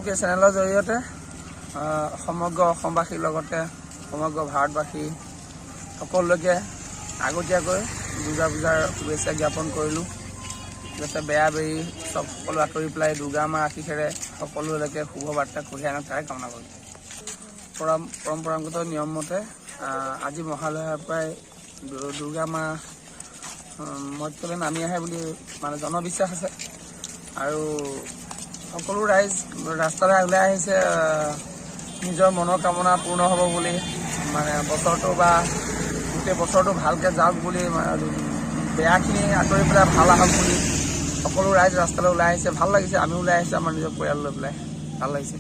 এই চেনেলৰ জৰিয়তে সমগ্ৰ অসমবাসীৰ লগতে সমগ্ৰ ভাৰতবাসী সকলোকে আগতীয়াকৈ দুৰ্গা পূজাৰ শুভেচ্ছা জ্ঞাপন কৰিলোঁ। যাতে বেয়া বেৰি সকলো আঁতৰি পেলাই দুৰ্গা মাৰ আশীষেৰে সকলোলৈকে শুভ বাৰ্তা কঢ়িয়াই আনক তাৰে কামনা কৰিলোঁ। পৰম্পৰাগত নিয়ম মতে আজি মহালয়াৰ পৰাই দুৰ্গা মা মৰ্ত্যলৈ নামি আহে বুলি মানে জনবিশ্বাস আছে আৰু সকলো ৰাইজ ৰাস্তালৈ ওলাই আহিছে নিজৰ মনৰ কামনা পূৰ্ণ হ'ব বুলি, মানে বছৰটো বা গোটেই বছৰটো ভালকৈ যাওক বুলি, বেয়াখিনি আঁতৰি পেলাই ভাল আহক বুলি সকলো ৰাইজ ৰাস্তালৈ ওলাই আহিছে। ভাল লাগিছে, আমিও ওলাই আহিছোঁ আমাৰ নিজৰ পৰিয়াল লৈ পেলাই, ভাল লাগিছে।